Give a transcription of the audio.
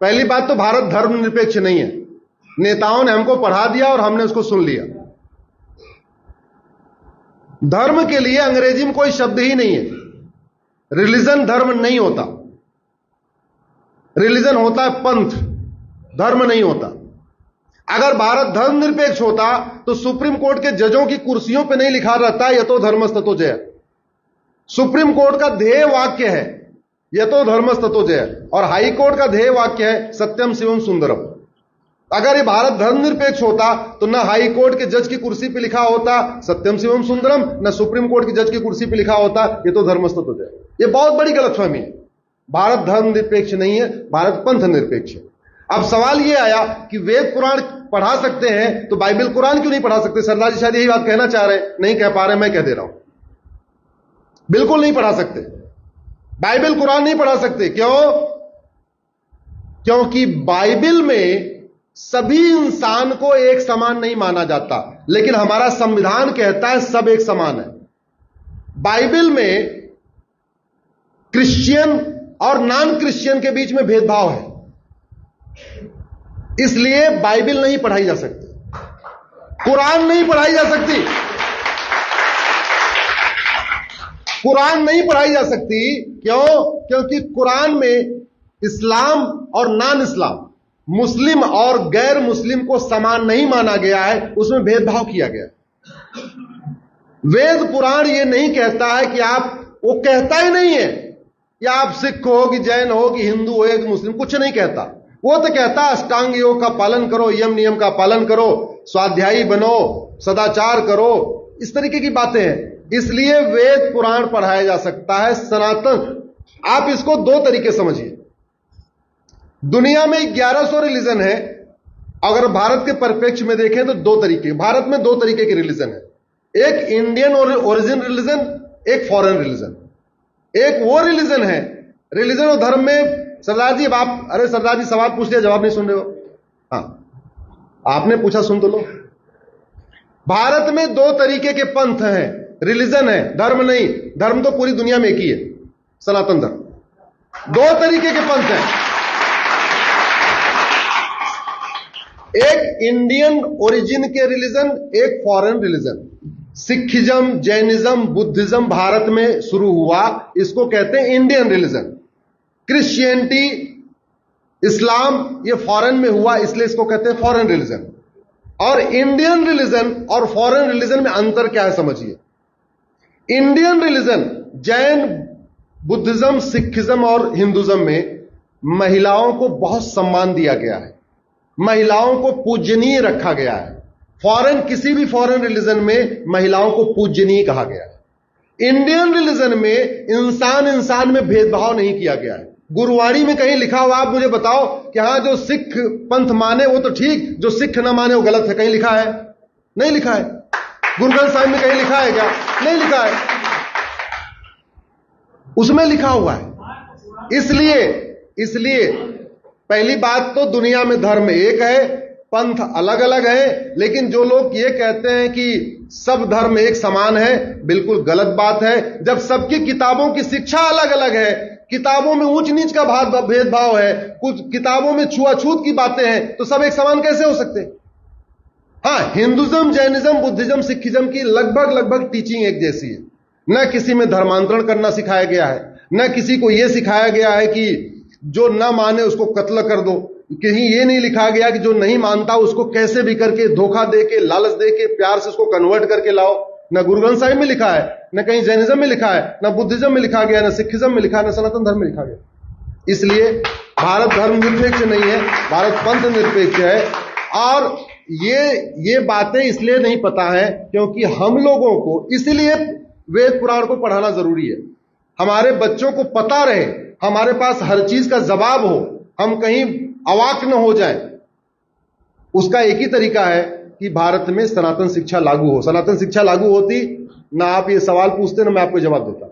पहली बात तो भारत धर्मनिरपेक्ष नहीं है। नेताओं ने हमको पढ़ा दिया और हमने उसको सुन लिया। धर्म के लिए अंग्रेजी में कोई शब्द ही नहीं है। रिलीजन धर्म नहीं होता। रिलीजन होता है पंथ, धर्म नहीं होता। अगर भारत धर्मनिरपेक्ष होता तो सुप्रीम कोर्ट के जजों की कुर्सियों पे नहीं लिखा रहता यतो धर्मस्ततो जय। सुप्रीम कोर्ट का ध्येय वाक्य है यतो धर्मस्ततो जय, और हाई कोर्ट का ध्येय वाक्य है सत्यम शिवम सुंदरम। अगर ये भारत धर्मनिरपेक्ष होता तो न हाई कोर्ट के जज की कुर्सी पे लिखा होता सत्यम शिवम सुंदरम, न सुप्रीम कोर्ट की जज की कुर्सी पे लिखा होता यतो धर्मस्ततो जय। ये बहुत बड़ी गलतफहमी है। भारत धर्मनिरपेक्ष नहीं है, भारत पंथ निरपेक्ष है। अब सवाल यह आया कि वेद पुराण पढ़ा सकते हैं तो बाइबल कुरान क्यों नहीं पढ़ा सकते? सरदार जी शायद यही बात कहना चाह रहे हैं, नहीं कह पा रहे, मैं कह दे रहा हूं। बिल्कुल नहीं पढ़ा सकते, बाइबल कुरान नहीं पढ़ा सकते। क्यों? क्योंकि बाइबल में सभी इंसान को एक समान नहीं माना जाता, लेकिन हमारा संविधान कहता है सब एक समान है। बाइबल में क्रिश्चियन और नॉन क्रिश्चियन के बीच में भेदभाव है, इसलिए बाइबल नहीं पढ़ाई जा सकती, कुरान नहीं पढ़ाई जा सकती। कुरान नहीं पढ़ाई जा सकती क्यों? क्योंकि कुरान में इस्लाम और नॉन इस्लाम, मुस्लिम और गैर मुस्लिम को समान नहीं माना गया है, उसमें भेदभाव किया गया है। वेद पुराण यह नहीं कहता है कि आप, वो कहता ही नहीं है कि आप सिख हो कि जैन हो कि हिंदू हो कि मुस्लिम, कुछ नहीं कहता। वो तो कहता है अष्टांग योग का पालन करो, यम नियम का पालन करो, स्वाध्यायी बनो, सदाचार करो, इस तरीके की बातें हैं। इसलिए वेद पुराण पढ़ाया जा सकता है। सनातन, आप इसको दो तरीके समझिए। दुनिया में 1100 रिलीजन है, अगर भारत के परिप्रेक्ष्य में देखें तो दो तरीके, भारत में दो तरीके के रिलीजन है। एक इंडियन ओरिजिन रिलीजन, एक फॉरेन रिलीजन। एक वो रिलीजन है, रिलीजन और धर्म में सरदार जी, अब आप, अरे सरदार जी सवाल पूछ लिया, जवाब नहीं सुन रहे हो। हाँ, आपने पूछा, सुन तो लो। भारत में दो तरीके के पंथ हैं, रिलीजन है, धर्म नहीं। धर्म तो पूरी दुनिया में एक ही है, सनातन धर्म। दो तरीके के पंथ हैं, एक इंडियन ओरिजिन के रिलीजन, एक foreign religion. Sikhism, Jainism, Buddhism Bharat में शुरू हुआ, इसको कहते हैं इंडियन रिलीजन। क्रिश्चियनिटी, इस्लाम, ये फॉरेन में हुआ, इसलिए इसको कहते हैं फॉरेन रिलीजन। और इंडियन रिलीजन और फॉरेन रिलीजन में अंतर क्या है समझिए। Indian religion, Jain, Buddhism, Sikhism और हिंदुज्म में महिलाओं को बहुत सम्मान दिया गया है, महिलाओं को पूजनीय रखा गया है। फॉरेन, किसी भी फॉरेन रिलीजन में महिलाओं को पूजनीय कहा गया है। इंडियन रिलीजन में इंसान इंसान में भेदभाव नहीं किया गया है। गुरुवाणी में कहीं लिखा हुआ, आप मुझे बताओ कि हां जो सिख पंथ माने वो तो ठीक, जो सिख न माने वो गलत है, कहीं लिखा है? नहीं लिखा है। गुरु ग्रंथ साहिब में कहीं लिखा है क्या? नहीं लिखा है। उसमें लिखा हुआ है। इसलिए पहली बात तो दुनिया में धर्म एक है, पंथ अलग अलग है। लेकिन जो लोग ये कहते हैं कि सब धर्म एक समान है, बिल्कुल गलत बात है। जब सबकी किताबों की शिक्षा अलग अलग है, किताबों में ऊंच नीच का भेदभाव है, कुछ किताबों में छुआछूत की बातें हैं, तो सब एक समान कैसे हो सकते? हाँ, हिंदुज्म, जैनिज्म, बुद्धिज्म, सिखिज्म की लगभग टीचिंग एक जैसी है। न किसी में धर्मांतरण करना सिखाया गया है, न किसी को यह सिखाया गया है कि जो न माने उसको कत्ल कर दो। कहीं यह नहीं लिखा गया कि जो नहीं मानता उसको कैसे भी करके धोखा देके, लालच देके, प्यार से उसको कन्वर्ट करके लाओ। न गुरु ग्रंथ साहिब में लिखा है, न कहीं जैनिज्म में लिखा है, न बुद्धिज्म में लिखा गया, न सिखिज्म में लिखा है, न सनातन धर्म में लिखा गया। इसलिए भारत धर्म निरपेक्ष नहीं है, भारत पंथ निरपेक्ष है। और ये बातें इसलिए नहीं पता है क्योंकि हम लोगों को, इसलिए वेद पुराण को पढ़ाना जरूरी है। हमारे बच्चों को पता रहे, हमारे पास हर चीज का जवाब हो, हम कहीं अवाक न हो जाए। उसका एक ही तरीका है कि भारत में सनातन शिक्षा लागू हो। सनातन शिक्षा लागू होती ना आप ये सवाल पूछते ना मैं आपको जवाब देता।